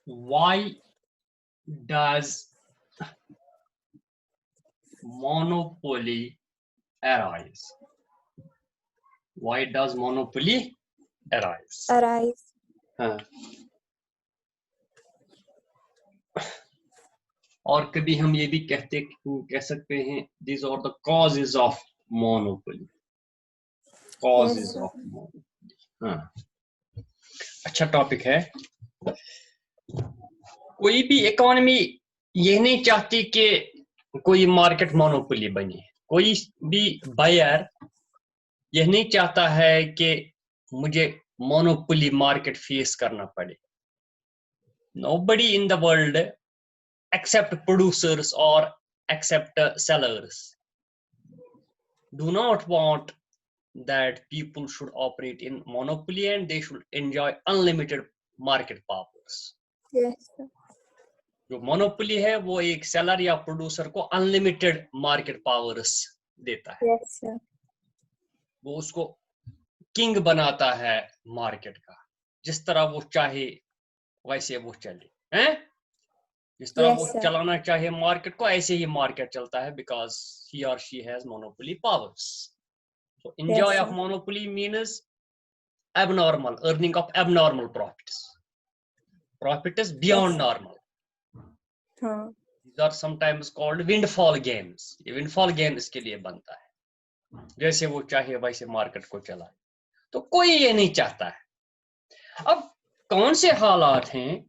Why does monopoly arise? Why does monopoly arise? हाँ. और कभी हम ये भी कह सकते हैं these are the causes of monopoly. Causes of monopoly. हाँ. अच्छा टॉपिक है. कोई भी इकोनॉमी ये नहीं चाहती कि कोई मार्केट मोनोपोली बने. कोई भी बायर यह नहीं चाहता है कि मुझे मोनोपोली मार्केट फेस करना पड़े. Nobody in the world except producers or except sellers do not want that people should operate in monopoly and they should enjoy unlimited market powers. Yes, sir. जो monopoly है वो एक seller या producer को unlimited market powers देता है. Yes, sir. वो उसको किंग बनाता है मार्केट का. जिस तरह वो चाहे वैसे वो चले हैं. जिस तरह Yes, वो sir. चलाना चाहे मार्केट को ऐसे ही मार्केट चलता है because he or she has monopoly powers. So enjoy Yes, of sir. monopoly means abnormal earning of abnormal profits. Profit is beyond Yes. normal. हाँ. These are sometimes called windfall gains. ये windfall gain इसके लिए बनता है. जैसे वो चाहे वैसे मार्केट को चलाए. तो कोई ये नहीं चाहता है. अब कौन से हालात हैं,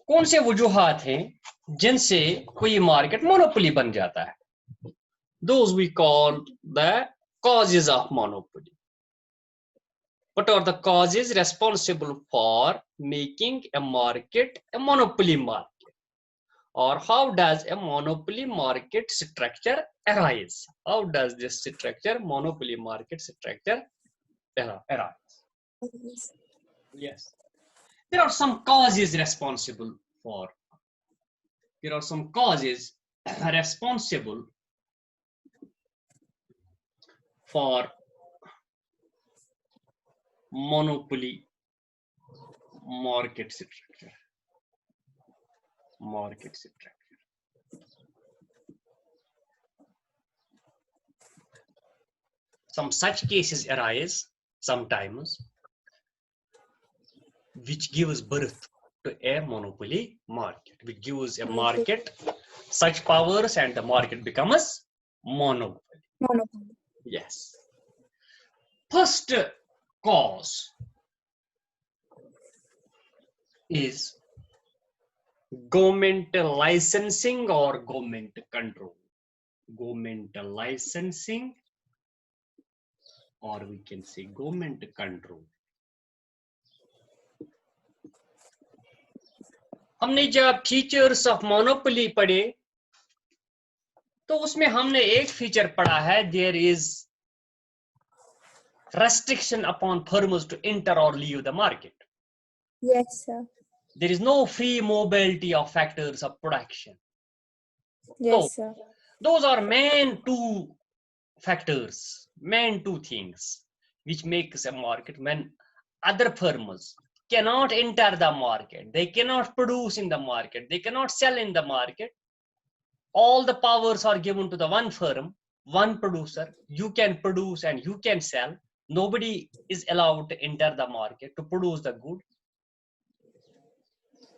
कौन से वजूहात हैं जिनसे कोई मार्केट मोनोपोली बन जाता है? Those we call the causes of monopoly. What are the causes responsible for making a market a monopoly market? Or how does a monopoly market structure arise? How does this structure, monopoly market structure, arise? Yes. There are some causes responsible for. There are some causes responsible for monopoly market structure. Market structure. Some such cases arise sometimes which gives birth to a monopoly market, which gives a market such powers and the market becomes monopoly. Monopoly. Yes. First cause is government licensing or government control. Government licensing, or we can say government control. हमने जब features of monopoly पढ़े तो उसमें हमने एक feature पढ़ा है, there is restriction upon firms to enter or leave the market. Yes, sir. There is no free mobility of factors of production. Yes, So, sir. those are main two factors, main two things which makes a market. When other firms cannot enter the market, they cannot produce in the market, they cannot sell in the market, all the powers are given to the one firm, one producer. You can produce and you can sell. Nobody is allowed to enter the market to produce the good.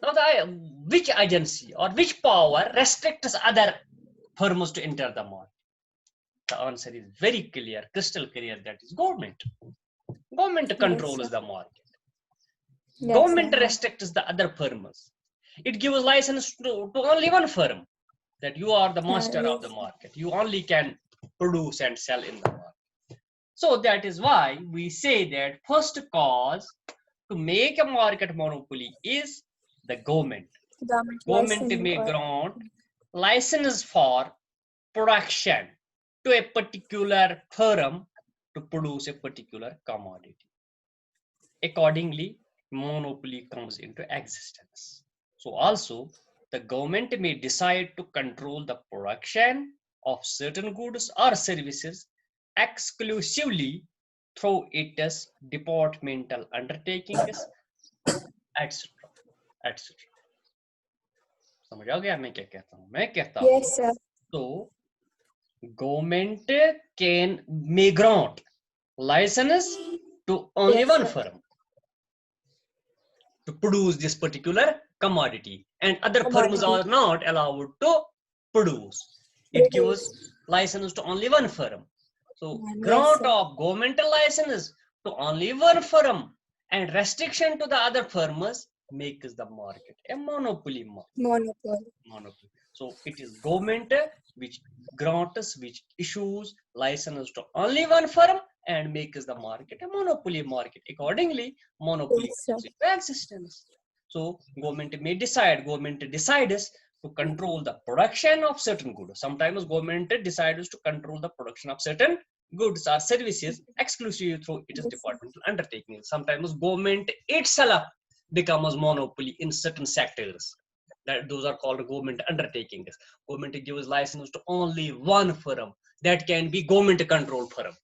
Now, which agency or which power restricts other firms to enter the market? The answer is very clear, crystal clear, that is government. Government controls the market. Yes, Government sir. restricts the other firms. It gives license to only one firm, that you are the master of the market. You only can produce and sell in the market. So that is why we say that first cause to make a market monopoly is the government. Government may grant license for production to a particular firm to produce a particular commodity. Accordingly, monopoly comes into existence. So also, the government may decide to control the production of certain goods or services exclusively through its departmental undertakings, etc. etc. समझ आ गया मैं क्या कहता हूँ? मैं कहता हूँ Yes, sir. तो government may grant license to only Yes, one sir. firm to produce this particular commodity, and other firms Commodity. are not allowed to produce. It gives license to only one firm. So Yes, grant sir. of governmental license to only one firm and restriction to the other firms makes the market a monopoly Monopoly. monopoly. So it is government which grants, which issues license to only one firm and makes the market a monopoly market. Accordingly, monopoly Yes, sir. comes into existence. So government decides to control the production of certain goods. Sometimes government decides to control the production of certain goods or services exclusively through its Yes, sir. departmental undertaking. Sometimes government itself becomes monopoly in certain sectors. That those are called government undertakings. Government gives license to only one firm. That can be government controlled firm.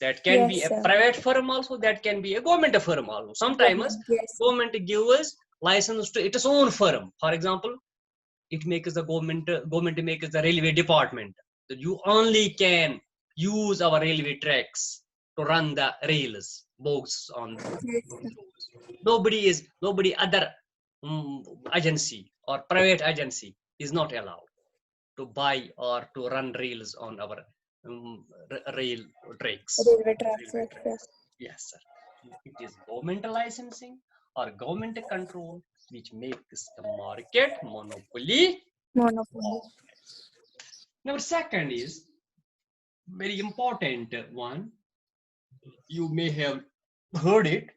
That can be Yes, a sir. private firm also. That can be a government firm also. Sometimes Yes, sir. government gives license to its own firm. For example, it makes the government makes the railway department. So you only can use our railway tracks to run the rails, bogs on Yes, sir. nobody other agency or private agency is not allowed to buy or to run rails on our rail tracks. Railway tracks. Yes, sir. Yes, sir. It is government licensing or government control which makes the market monopoly. Monopoly. Now, second is very important one. You may have heard it.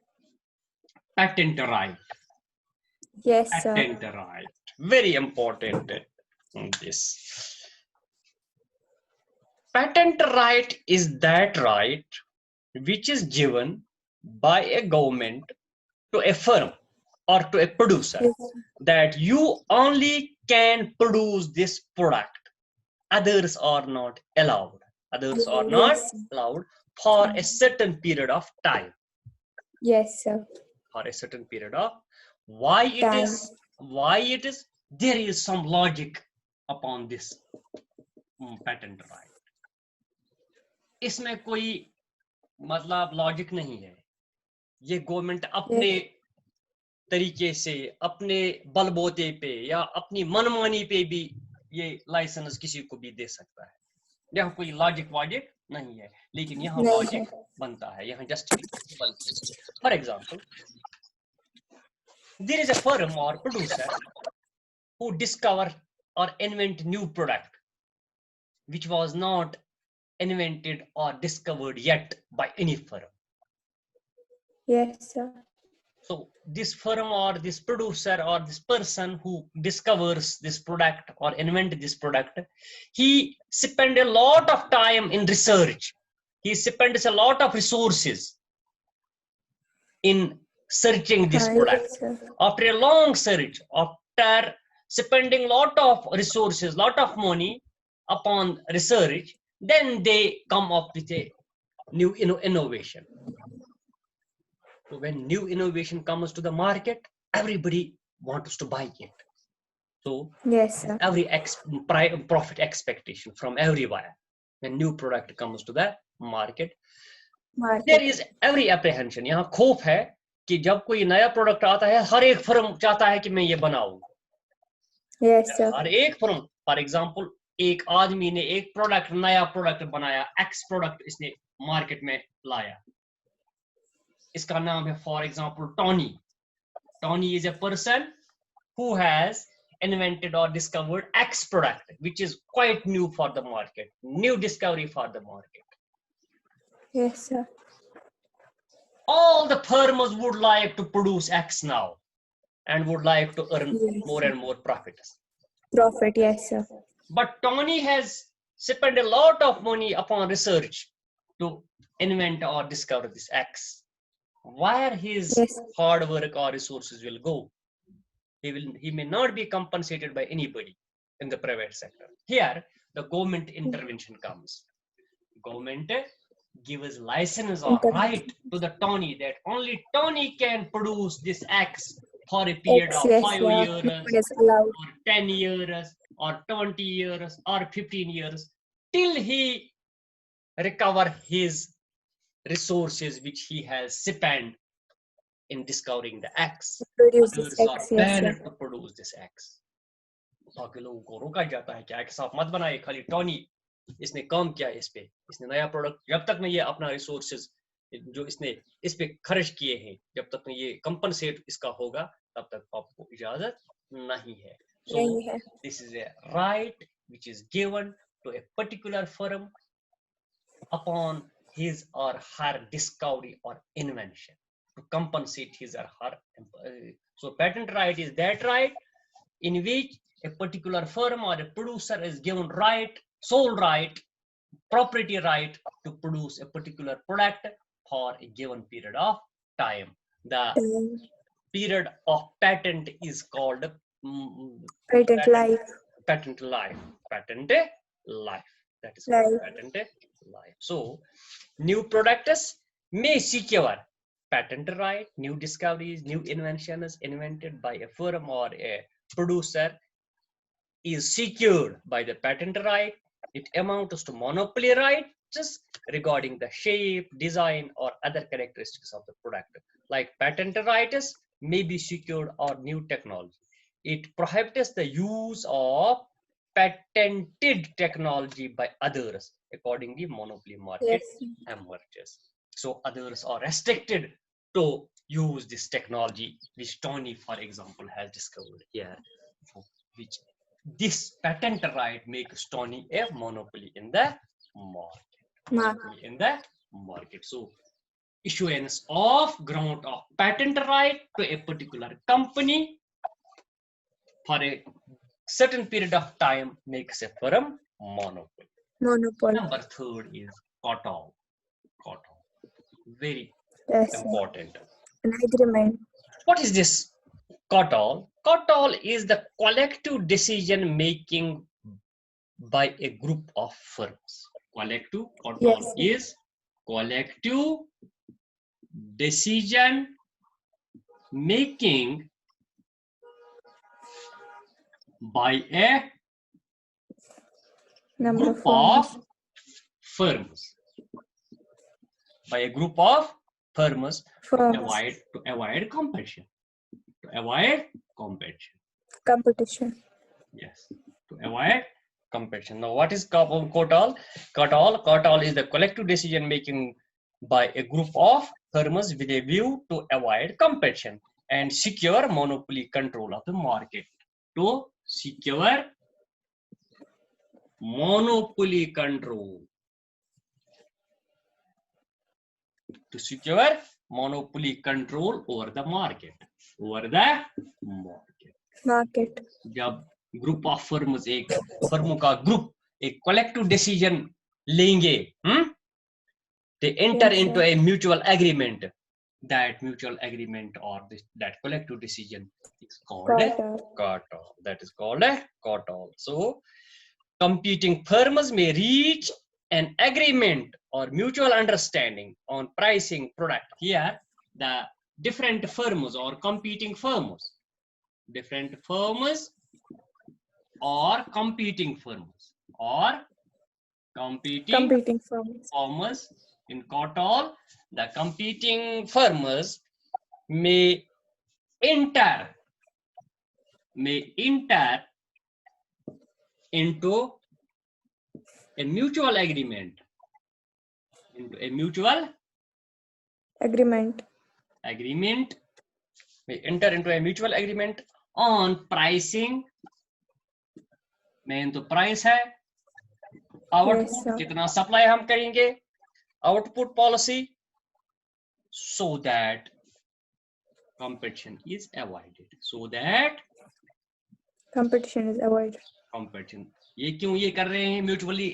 Patent right. Yes, sir. Patent right. Very important. This patent right is that right which is given by a government to a firm or to a producer Yes, sir. that you only can produce this product. Others are not allowed. Others are not Yes, sir. allowed for a certain period of time. Yes, sir. For a certain period of why it is there is some logic upon this patent right. इसमें कोई मतलब logic नहीं है. ये government अपने तरीके से अपने बलबूते पे या अपनी मनमानी पे भी ये लाइसेंस किसी को भी दे सकता है. यहाँ कोई लॉजिक वॉजिक नहीं है, लेकिन यहाँ लॉजिक बनता है, यहाँ जस्टिफिकेशन बनती है. For example, there is a firm or producer who discover or invent new product which was not invented or discovered yet by any firm. Yes, sir. So this firm or this producer or this person who discovers this product or invent this product, he spend a lot of time in research. He spends a lot of resources in searching this product. Yes, sir. After a long search, after spending lot of resources, lot of money upon research, then they come up with a new innovation. So when new innovation comes to the market, everybody wants to buy it. So Yes, sir. every profit expectation from everywhere. When new product comes to the market, there is every apprehension. यहाँ खौफ है कि जब कोई नया product आता है, हर एक फर्म चाहता है कि मैं ये बनाऊं. Yes, sir. हर एक फर्म, फॉर एग्जांपल, एक आदमी ने एक प्रोडक्ट, नया प्रोडक्ट बनाया, एक्स प्रोडक्ट इसने मार्केट में लाया. इसका नाम है for example Tony. Tony is a person who has invented or discovered X product, which is quite new for the market, new discovery for the market. Yes, sir. All the firms would like to produce X now and would like to earn more and more profits. Profit, yes, sir. But Tony has spent a lot of money upon research to invent or discover this X. Where his hard work or resources will go? He may not be compensated by anybody in the private sector. Here, the government intervention comes. Government gives license or right to the Tony that only Tony can produce this X for a period X, of yes, 5 sir. years No one is allowed. or 10 years or 20 years or 15 years till he recover his resources which he has spent in discovering the X. Produce this Others are X, yes, sir. banned to produce this X. ताकि लोगों को रोका जाता है कि X आप मत बनाए, खाली टॉनी इसने काम किया इस पे, इसने नया प्रोडक्ट, जब तक नहीं ये अपना रिसोर्सेज जो इसने इस पे खर्च किए हैं, जब तक नहीं ये कंपनसेट इसका होगा, तब तक आपको इजाजत नहीं है. So नहीं है. this is a right which is given to a particular firm upon his or her discovery or invention to compensate his or her. So patent right is that right in which a particular firm or a producer is given right, sole right, property right to produce a particular product for a given period of time. The period of patent is called Patent life. Patent life. Patent life. That is Life. called patent life. So new products may secure patent right, new discoveries, new inventions invented by a firm or a producer is secured by the patent right. It amounts to monopoly right just regarding the shape, design, or other characteristics of the product. Like patent rights may be secured or new technology. It prohibits the use of patented technology by others. Accordingly, monopoly market Yes. emerges. So others are restricted to use this technology, which Tony, for example, has discovered here, which this patent right makes Tony a monopoly in the market. So issuance of grant of patent right to a particular company for a certain period of time makes a firm monopoly. Monopoly. Number third is cut-off. Very Yes, important. an agreement. What is this cut-off? Cut-off is the collective decision making by a group of firms. Collective cut-off is collective decision making by a Number group of firms. By a group of firms to avoid competition. To avoid competition. Yes, to avoid competition. Now, what is cut-off? Cut-off is the collective decision making by a group of firms with a view to avoid competition and secure monopoly control of the market. To secure monopoly control. To secure monopoly control over the market. Market. जब group of firms एक फर्मों का group एक collective decision लेंगे, they enter into a mutual agreement. That mutual agreement or that collective decision is called a cut-off. That is called a cut-off. So competing firms may reach an agreement or mutual understanding on pricing product. Here the different firms or competing firms or competing firms in cut-off, the competing firms may enter into a mutual agreement on pricing. Main तो price है, output कितना supply हम करेंगे, output policy, so that competition is avoided. Competition. ये क्यों ये कर रहे हैं, म्यूचुअली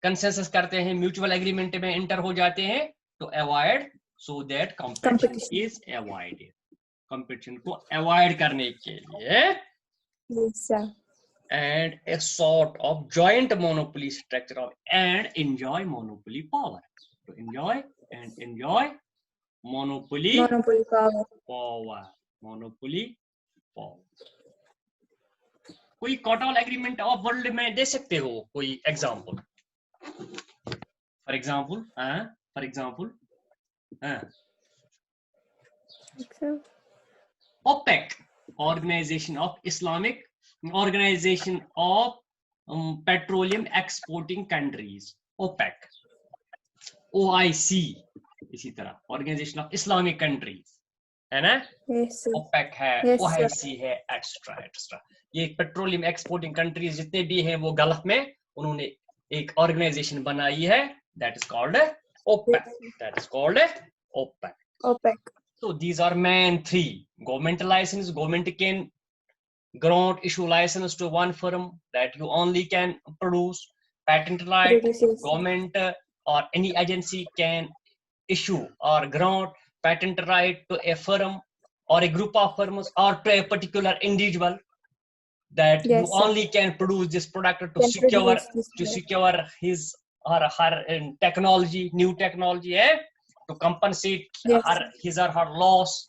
कंसेंसस करते हैं, म्यूचुअल एग्रीमेंट में एंटर हो जाते हैं तो avoid, so that competition is avoided. Competition को अवॉइड करने के लिए and a sort of joint monopoly structure of and enjoy monopoly power. To enjoy monopoly power. Monopoly कोई कॉटॉल एग्रीमेंट ऑफ वर्ल्ड में दे सकते हो कोई example? For example OPEC, Organization of Petroleum Exporting Countries, OPEC, OIC, इसी तरह Organization of Islamic Countries, है ना? Yes, sir. OPEC है, Yes, sir. OIC है, एक्स्ट्रा। ये पेट्रोलियम एक्सपोर्टिंग कंट्रीज जितने भी हैं वो गल्फ में उन्होंने एक ऑर्गेनाइजेशन बनाई है, that is called OPEC. That is called OPEC. OPEC. So these are main three. Government license, government can grant issue license to one firm that you only can produce. Patent right, Produces. government or any agency can issue or grant patent right to a firm or a group of firms or to a particular individual that Yes, you sir. only can produce this product to Can secure produce this to product. secure his or her technology, new technology, to compensate Yes, her, sir. his or her loss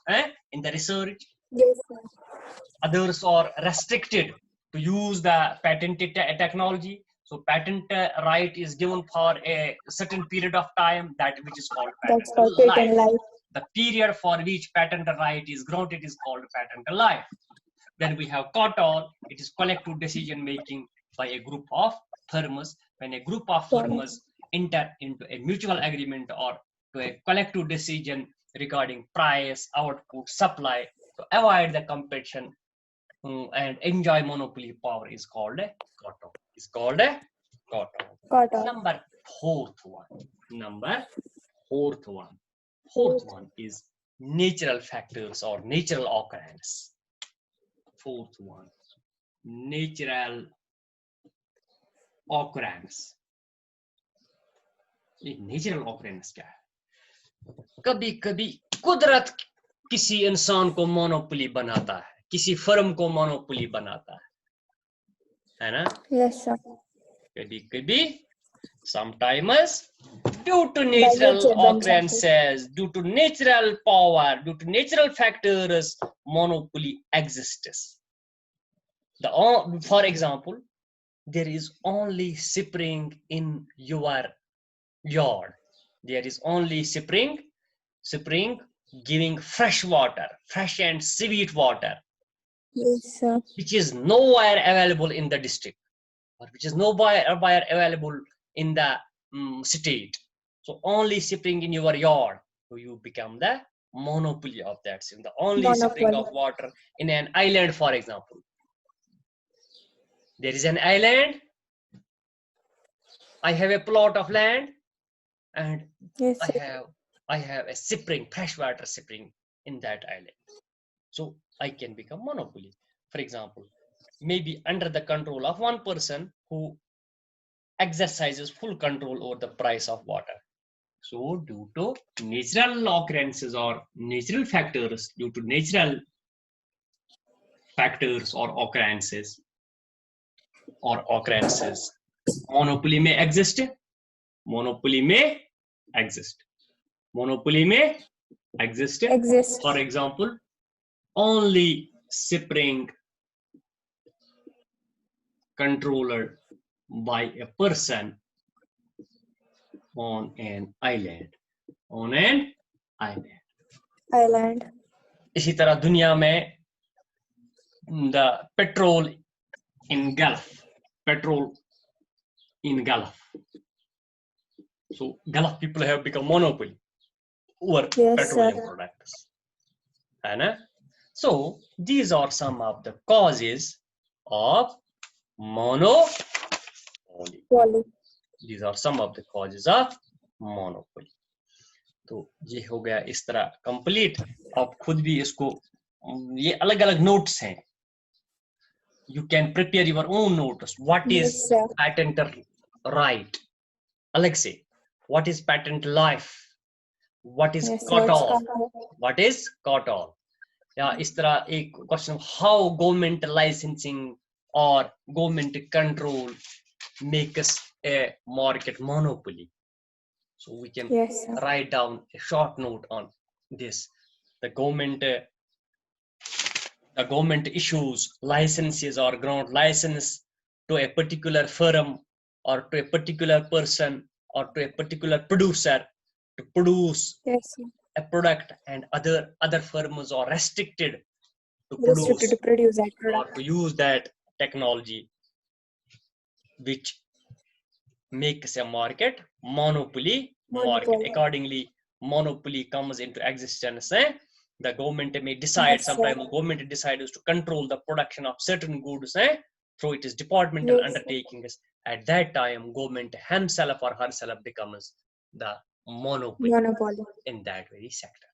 in the research. Yes, sir. Others are restricted to use the patented technology. So patent right is given for a certain period of time, that which is called patent That's called patent life. The period for which patent right is granted is called patent life. Then we have COTOL. It is collective decision making by a group of firms. When a group of firms enter into a mutual agreement or to a collective decision regarding price, output, supply to avoid the competition and enjoy monopoly power is called a COTOL. Is called a COTOL. Cotton. Number fourth one is natural factors or natural occurrence. Fourth one, natural occurrence. ये natural occurrence क्या है? कभी कभी कुदरत किसी इंसान को monopoly बनाता है, किसी फर्म को मोनोपोली बनाता है ना? Yes, sir. कभी कभी sometimes due to natural occurrences, due to natural power, due to natural factors, monopoly exists. For example, there is only spring in your yard. There is only spring giving fresh water, fresh and sweet water, Yes, sir. which is nowhere available in the district, or which is nowhere available in the state. So only spring in your yard, so you become the monopoly of that. The only spring of water in an island, for example. There is an island. I have a plot of land, and Yes, I have a spring, freshwater spring in that island. So I can become monopoly. For example, maybe under the control of one person who exercises full control over the price of water. So due to natural occurrences or natural factors, due to natural factors or occurrences, monopoly may exist. For example, only spring controlled by a person on an island. इसी तरह दुनिया में the petrol in Gulf. So Gulf people have become monopoly over petroleum products. So these are some of the causes of monopoly. These are some of the causes of monopoly. तो ये हो गया इस तरह कंप्लीट. आप खुद भी इसको, ये अलग अलग नोट्स हैं. You can prepare your own notes. What is patent right? अलग से. What is patent life? What is COTOL? What is COTOL? या इस तरह एक question, how government licensing or government control makes a market monopoly. So we can write down a short note on this. The government the government issues licenses or grant license to a particular firm or to a particular person or to a particular producer to produce Yes, sir. a product, and other firms are restricted to Restricted to produce that or product. to use that technology, which makes a market monopoly market. Monopoly. Accordingly, monopoly comes into existence. The government may decide, Yes, sir. sometimes the government decides to control the production of certain goods through its departmental Yes, sir. undertakings. At that time, government himself or herself becomes the monopoly Monopoly. in that very sector.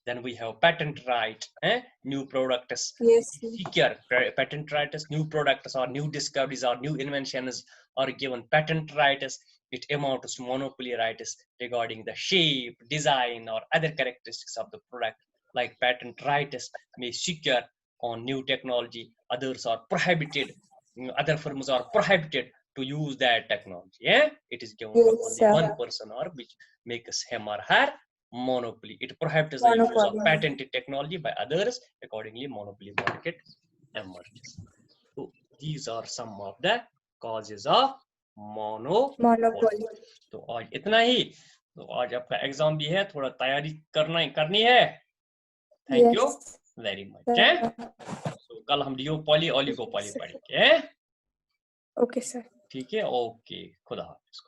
Then we have patent right, new products. Yes, sir. Secure patent rights, new products or new discoveries or new inventions are given patent rights. It amounts to monopoly rights regarding the shape, design, or other characteristics of the product. Like patent rights may secure on new technology, others are prohibited. Other firms are prohibited to use that technology. It is given to Yes, only sir. one person, or which makes him or her monopoly. It prohibits the use of Monopoly. patented technology by others. Accordingly, monopoly market emerges. So these are some of the causes of monopoly. Monopoly. तो आज इतना ही. तो आज आपका exam भी है, थोड़ा तैयारी करनी है. Thank you Yes, very much. sir. तो कल हम लियोपोली ओलिगोपोली पढ़ेंगे. Okay, sir. ठीक है. ओके, खुदा हाफिज.